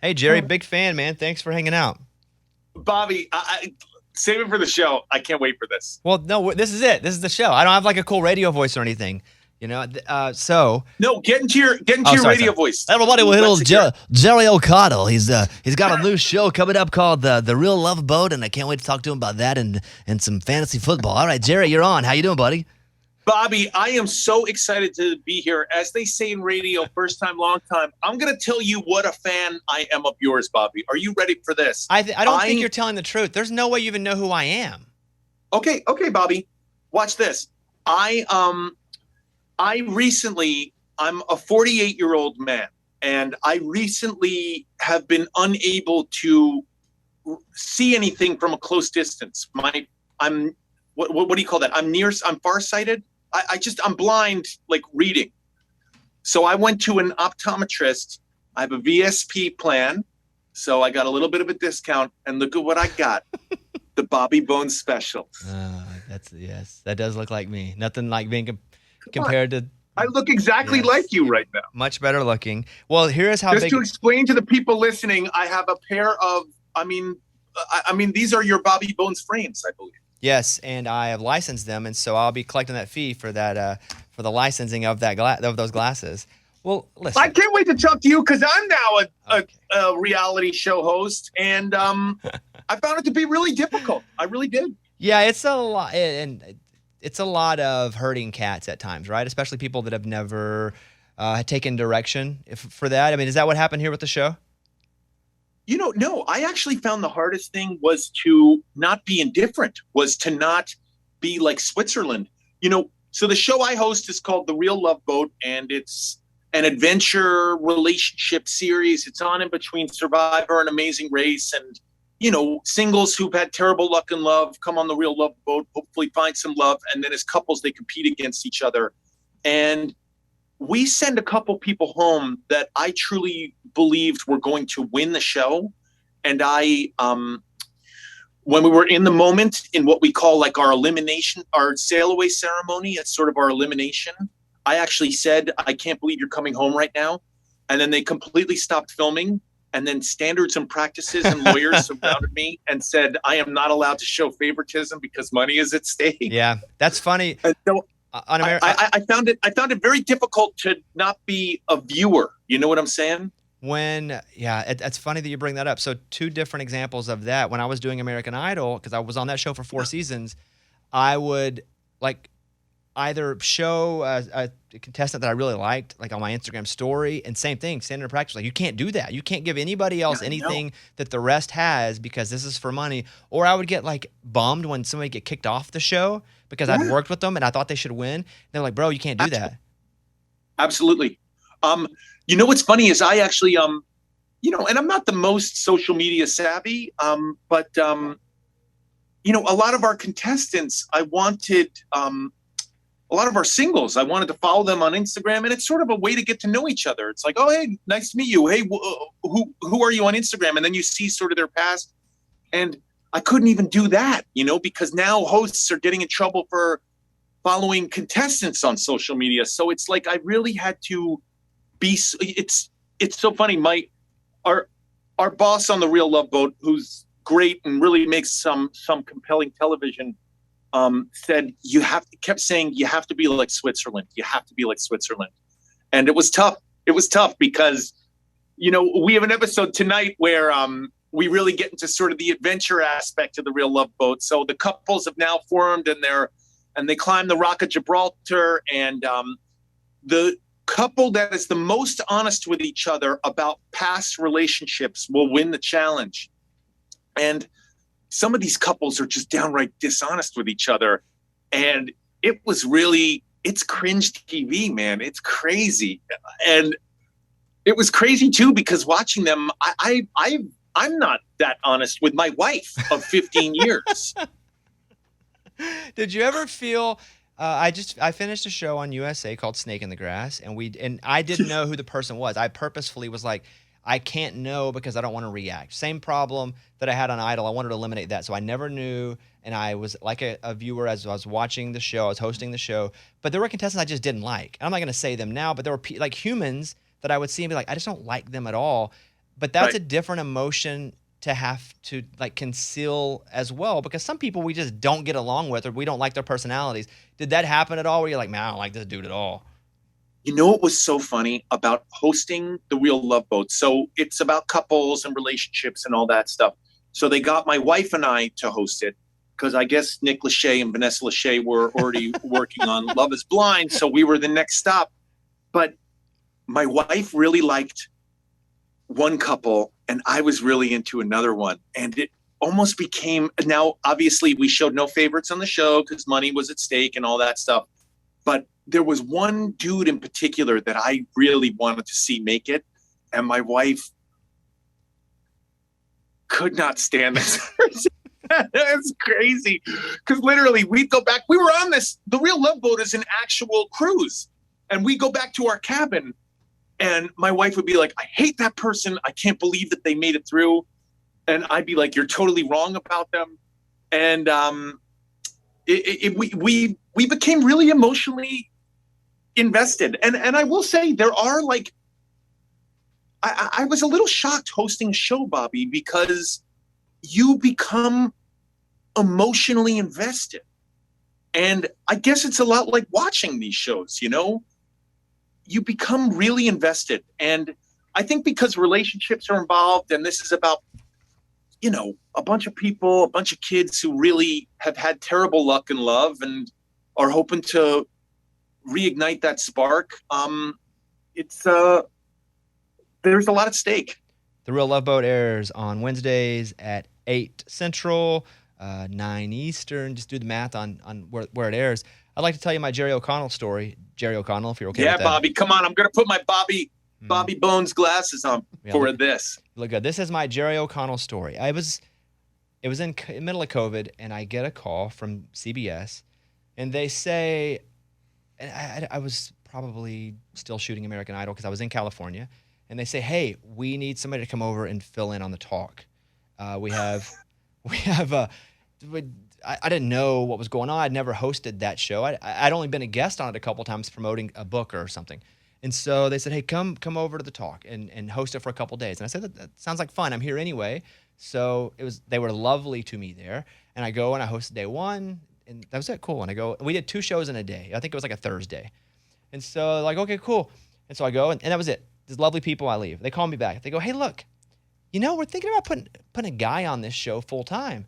Hey, Jerry, big fan, man. Thanks for hanging out. Bobby, save it for the show. I can't wait for this. Well, no, this is it. This is the show. I don't have like a cool radio voice or anything, you know. So, No, get into your sorry, radio sorry. voice. Everybody, with Let's little hear Jerry O'Connell. He's got a new show coming up called the Real Love Boat, and I can't wait to talk to him about that and some fantasy football. All right, Jerry, you're on. How you doing, buddy? Bobby, I am so excited to be here. As they say in radio, first time, long time. I'm going to tell you what a fan I am of yours, Bobby. Are you ready for this? I don't think you're telling the truth. There's no way you even know who I am. Okay, Bobby. Watch this. I'm a 48-year-old man, and I recently have been unable to see anything from a close distance. What do you call that? I'm farsighted. I'm blind, like reading. So I went to an optometrist. I have a VSP plan. So I got a little bit of a discount, and look at what I got. The Bobby Bones special. Yes, that does look like me. Nothing like being compared to. I look exactly like you right now. Much better looking. Well, here's how Just big. to explain to the people listening, I have a pair of, these are your Bobby Bones frames, I believe. Yes, and I have licensed them, and so I'll be collecting that fee for that for the licensing of those glasses. Well, listen. I can't wait to talk to you because I'm now a reality show host, and I found it to be really difficult. I really did. Yeah, it's a lot, and it's a lot of herding cats at times, right? Especially people that have never taken direction for that. I mean, is that what happened here with the show? No, I actually found the hardest thing was to not be indifferent, was to not be like Switzerland. So the show I host is called The Real Love Boat, and it's an adventure relationship series. It's on in between Survivor and Amazing Race. And, singles who've had terrible luck in love come on The Real Love Boat, hopefully find some love. And then as couples, they compete against each other. And we send a couple people home that I truly believed were going to win the show. And when we were in the moment in what we call like our elimination, our sail away ceremony, it's sort of our elimination. I actually said, I can't believe you're coming home right now. And then they completely stopped filming. And then standards and practices and lawyers surrounded me and said, I am not allowed to show favoritism because money is at stake. Yeah, that's funny. And so I found it very difficult to not be a viewer. You know what I'm saying? It's funny that you bring that up. So 2 different examples of that. When I was doing American Idol, because I was on that show for 4 seasons, I would either show a contestant that I really liked, like on my Instagram story, and same thing, standard practice. Like, you can't do that. You can't give anybody else anything that the rest has because this is for money. Or I would get like bummed when somebody get kicked off the show because I'd worked with them and I thought they should win. They're like, bro, you can't do that. Absolutely. What's funny is I actually, and I'm not the most social media savvy, but a lot of our contestants, I wanted, a lot of our singles, I wanted to follow them on Instagram, and it's sort of a way to get to know each other. It's like, oh, hey, nice to meet you. Hey, who are you on Instagram? And then you see sort of their past. And I couldn't even do that, because now hosts are getting in trouble for following contestants on social media. So it's like I really had to be. It's so funny. Our boss on The Real Love Boat, who's great and really makes some compelling television, kept saying you have to be like Switzerland. You have to be like Switzerland. And it was tough. It was tough because, we have an episode tonight where we really get into sort of the adventure aspect of The Real Love Boat. So the couples have now formed and they climb the Rock of Gibraltar, and the couple that is the most honest with each other about past relationships will win the challenge. And some of these couples are just downright dishonest with each other. And it's cringe TV, man. It's crazy. And it was crazy too, because watching them, I'm not that honest with my wife of 15 years. Did you ever feel? I finished a show on USA called Snake in the Grass, and I didn't know who the person was. I purposefully was like, I can't know because I don't want to react. Same problem that I had on Idol. I wanted to eliminate that, so I never knew. And I was like a viewer as I was watching the show. I was hosting the show, but there were contestants I just didn't like. I'm not going to say them now, but there were like humans that I would see and be like, I just don't like them at all. But that's a different emotion to have to like conceal as well, because some people we just don't get along with, or we don't like their personalities. Did that happen at all where you're like, man, I don't like this dude at all? You know what was so funny about hosting the Real Love Boat? So it's about couples and relationships and all that stuff. So they got my wife and I to host it because I guess Nick Lachey and Vanessa Lachey were already working on Love is Blind. So we were the next stop. But my wife really liked one couple and I was really into another one. And it almost became, now obviously we showed no favorites on the show because money was at stake and all that stuff. But there was one dude in particular that I really wanted to see make it. And my wife could not stand this. It's crazy. Because literally we'd go back. We were on this. The Real Love Boat is an actual cruise. And we go back to our cabin. And my wife would be like, I hate that person. I can't believe that they made it through. And I'd be like, you're totally wrong about them. And we became really emotionally invested. And I will say there are like, I was a little shocked hosting a show, Bobby, because you become emotionally invested. And I guess it's a lot like watching these shows, you know? You become really invested. And I think because relationships are involved and this is about, you know, a bunch of people, a bunch of kids who really have had terrible luck in love and are hoping to reignite that spark. There's a lot at stake. The Real Love Boat airs on Wednesdays at 8 Central, 9 Eastern. Just do the math on where it airs. I'd like to tell you my Jerry O'Connell story. Jerry O'Connell, if you're okay with that. Yeah, Bobby, come on. I'm going to put my Bobby Bones glasses on for this. Look good. This is my Jerry O'Connell story. It was in the middle of COVID, and I get a call from CBS, and they say, and I was probably still shooting American Idol because I was in California, and they say, hey, we need somebody to come over and fill in on the talk. I didn't know what was going on. I'd never hosted that show. I'd only been a guest on it a couple times promoting a book or something. And so they said, hey, come over to the talk and host it for a couple days. And I said, that sounds like fun. I'm here anyway. So they were lovely to me there. And I go and I hosted day one, and that was it, cool. And I go, we did 2 shows in a day. I think it was like a Thursday. And so like, okay, cool. And so I go, and that was it. These lovely people, I leave. They call me back. They go, hey, look, you know, we're thinking about putting a guy on this show full time.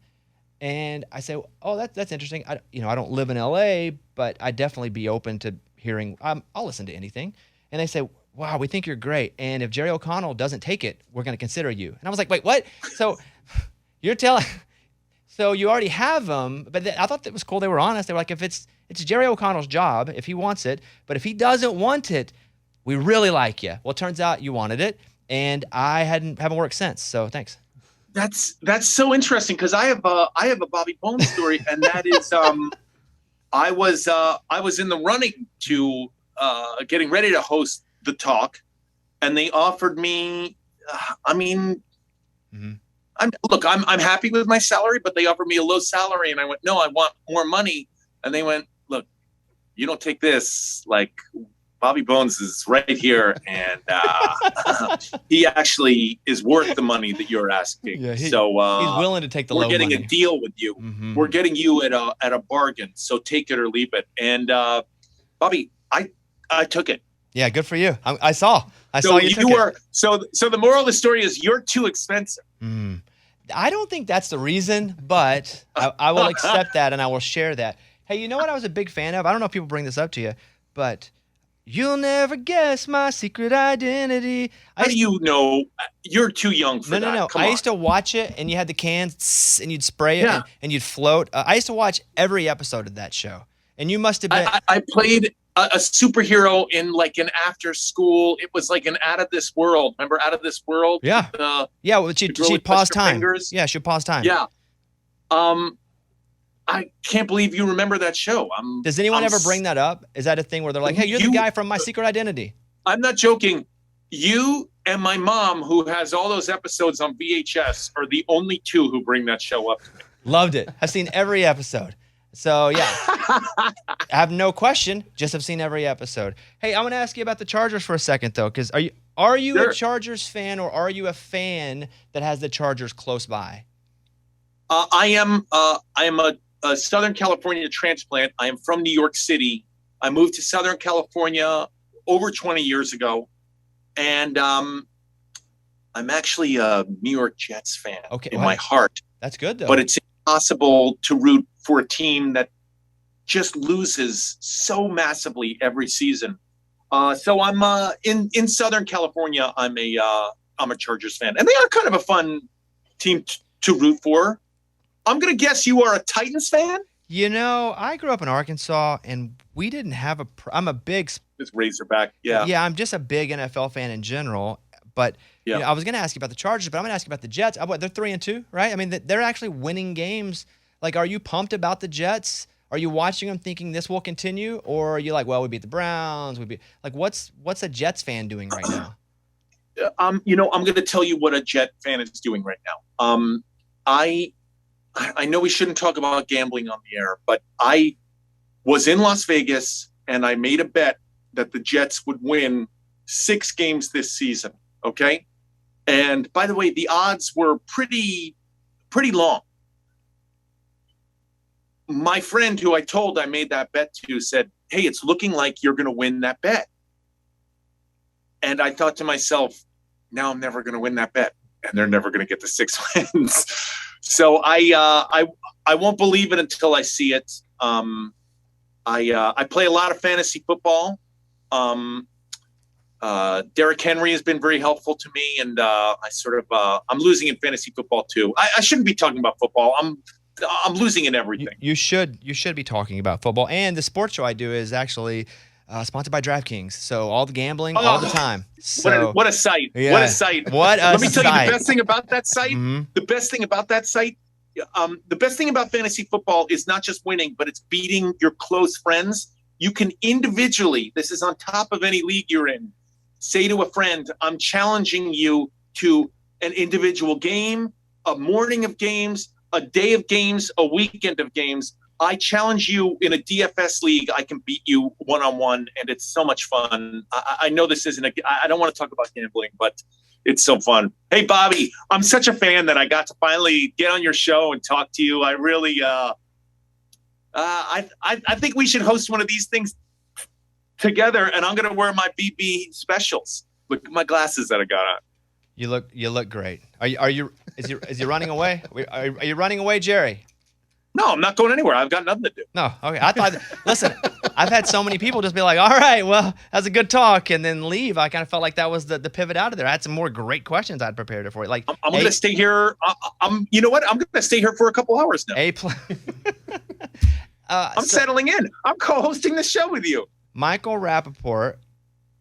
And I say, oh, that's interesting. I don't live in LA, but I'd definitely be open to hearing. I'll listen to anything. And they say, wow, we think you're great. And if Jerry O'Connell doesn't take it, we're going to consider you. And I was like, wait, what? So you're telling, so you already have them. But I thought that was cool. They were honest. They were like, if it's Jerry O'Connell's job, if he wants it, but if he doesn't want it, we really like you. Well, it turns out you wanted it. And I haven't worked since. So thanks. That's so interesting because I have a Bobby Bones story, and that is I was in the running to getting ready to host the talk, and they offered me. I'm happy with my salary, but they offered me a low salary, and I went, no, I want more money, and they went, look, you don't take this, like. Bobby Bones is right here, and he actually is worth the money that you're asking. Yeah, he's willing to take the low money. We're getting a deal with you. Mm-hmm. We're getting you at a bargain. So take it or leave it. And Bobby, I took it. Yeah, good for you. I saw you were. So the moral of the story is you're too expensive. I don't think that's the reason, but I will accept that and I will share that. Hey, you know what I was a big fan of? I don't know if people bring this up to you, but. You'll never guess my secret identity. How do you know? You're too young for that. No. I used to watch it, and you had the cans, and you'd spray it, and you'd float. I used to watch every episode of that show, and you must have been. I played a superhero in like an after school. It was like an Out of This World. Remember Out of This World? Yeah. Well, she'd pause time. Fingers? Yeah, she'd pause time. Yeah. I can't believe you remember that show. Does anyone ever bring that up? Is that a thing where they're like, hey, you're the guy from My Secret Identity? I'm not joking. You and my mom, who has all those episodes on VHS, are the only two who bring that show up to me. Loved it. I've seen every episode. So, yeah. I have no question. Just have seen every episode. Hey, I want to ask you about the Chargers for a second, though, because Are you a Chargers fan, or are you a fan that has the Chargers close by? I am a Southern California transplant. I am from New York City. I moved to Southern California over 20 years ago, and I'm actually a New York Jets fan in my heart. That's good, though. But it's impossible to root for a team that just loses so massively every season. So I'm in Southern California. I'm a Chargers fan, and they are kind of a fun team to root for. I'm gonna guess you are a Titans fan. You know, I grew up in Arkansas, and we didn't have I'm a big. It's Razorback, yeah. Yeah, I'm just a big NFL fan in general. But you know, I was going to ask you about the Chargers, but I'm going to ask you about the Jets. They're 3-2, right? I mean, they're actually winning games. Like, are you pumped about the Jets? Are you watching them thinking this will continue, or are you like, well, we beat the Browns, what's a Jets fan doing right now? You know, I'm going to tell you what a Jet fan is doing right now. I know we shouldn't talk about gambling on the air, but I was in Las Vegas and I made a bet that the Jets would win 6 games this season. Okay. And by the way, the odds were pretty long. My friend who I told I made that bet to said, hey, it's looking like you're going to win that bet. And I thought to myself, now I'm never going to win that bet, and they're never going to get the 6 wins. So I won't believe it until I see it. I play a lot of fantasy football. Derrick Henry has been very helpful to me, and I'm losing in fantasy football too. I shouldn't be talking about football. I'm losing in everything. You should be talking about football. And the sports show I do is actually sponsored by DraftKings. So all the gambling, all the time. So, what a sight. Yeah. What a sight. Let me tell you the best thing about that site. Mm-hmm. The best thing about that site, the best thing about fantasy football is not just winning, but it's beating your close friends. You can individually, this is on top of any league you're in, say to a friend, I'm challenging you to an individual game, a morning of games, a day of games, a weekend of games. I challenge you in a DFS league. I can beat you one-on-one, and it's so much fun. I know this isn't I don't want to talk about gambling, but it's so fun. Hey, Bobby, I'm such a fan that I got to finally get on your show and talk to you. I really, I think we should host one of these things together, and I'm going to wear my BB specials. Look at my glasses that I got on. You look great. Is he running away? Are you running away, Jerry? No, I'm not going anywhere. I've got nothing to do. No, okay. I thought. Listen, I've had so many people just be like, "All right, well, that's a good talk," and then leave. I kind of felt like that was the pivot out of there. I had some more great questions I'd prepared for you. Like, I'm going to stay here. You know what? I'm going to stay here for a couple hours now. I'm settling in. I'm co-hosting the show with you. Michael Rappaport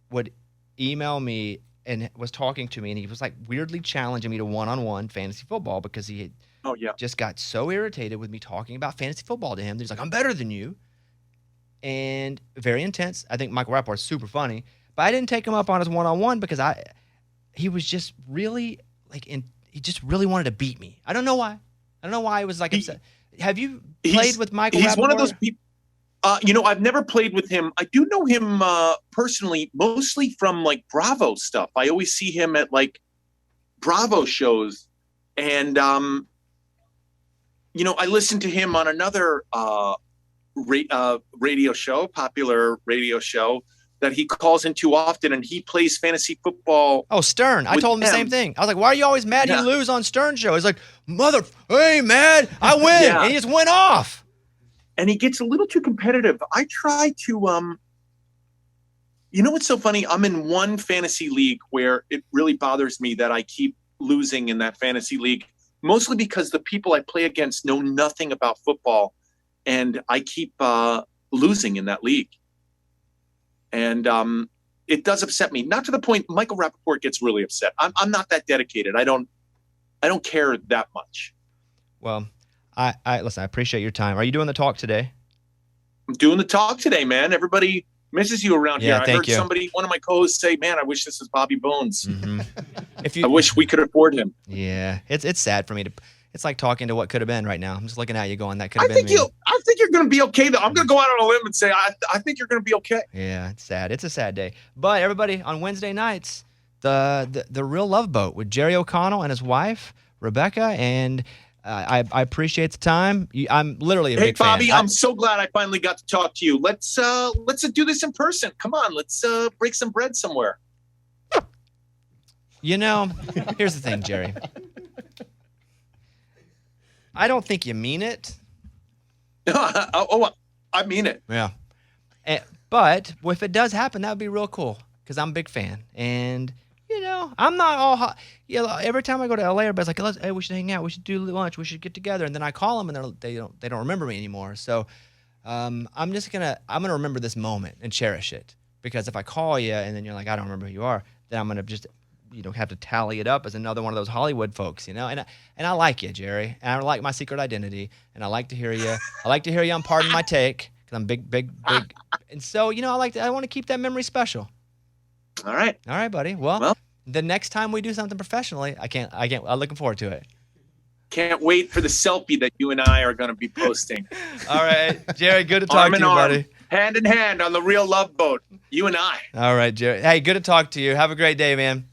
would email me and was talking to me, and he was like weirdly challenging me to one-on-one fantasy football because he had just got so irritated with me talking about fantasy football to him. He's like, I'm better than you. And very intense. I think Michael Rappaport's super funny, but I didn't take him up on his one-on-one because he was just really he just really wanted to beat me. I don't know why. He was like upset. Have you played with Michael Rappaport? He's one of those people. I've never played with him. I do know him personally, mostly from like Bravo stuff. I always see him at like Bravo shows. And, I listened to him on another radio show, popular radio show that he calls into often, and he plays fantasy football. Oh, Stern. I told him the same thing. I was like, why are you always mad you lose on Stern show? He's like, hey, mad, I win. And he just went off. And he gets a little too competitive. I try to, what's so funny? I'm in one fantasy league where it really bothers me that I keep losing in that fantasy league, mostly because the people I play against know nothing about football, and I keep losing in that league. And it does upset me, not to the point Michael Rappaport gets really upset. I'm not that dedicated. I don't care that much. Well, listen, I appreciate your time. Are you doing the talk today? I'm doing the talk today, man. Everybody misses you around here. I heard you. one of my co-hosts say, man, I wish this was Bobby Bones. Mm-hmm. I wish we could afford him. Yeah. It's sad for me it's like talking to what could have been right now. I'm just looking at you going, that could have been me. I think you're going to be okay, though. I'm going to go out on a limb and say, I think you're going to be okay. Yeah, it's sad. It's a sad day. But everybody, on Wednesday nights, the Real Love Boat with Jerry O'Connell and his wife Rebecca, and I appreciate the time. I'm literally a big fan. Hey Bobby, I'm so glad I finally got to talk to you. Let's do this in person. Come on, let's break some bread somewhere. You know, here's the thing, Jerry. I don't think you mean it. Oh, I mean it. Yeah. But if it does happen, that would be real cool because I'm a big fan. And, you know, I'm not all hot. You know, every time I go to LA, everybody's like, hey, we should hang out. We should do lunch. We should get together. And then I call them and they don't remember me anymore. So I'm gonna remember this moment and cherish it, because if I call you and then you're like, I don't remember who you are, then I'm going to just, have to tally it up as another one of those Hollywood folks, and I like you, Jerry, and I like my secret identity, and I like to hear you. I like to hear you on Pardon My Take, because I'm big, and so I want to keep that memory special. All right, buddy. Well, the next time we do something professionally, I'm looking forward to it. Can't wait for the selfie that you and I are going to be posting. All right, Jerry, good to talk to you, buddy. Hand in hand on the Real Love Boat, you and I. All right, Jerry. Hey, good to talk to you. Have a great day, man.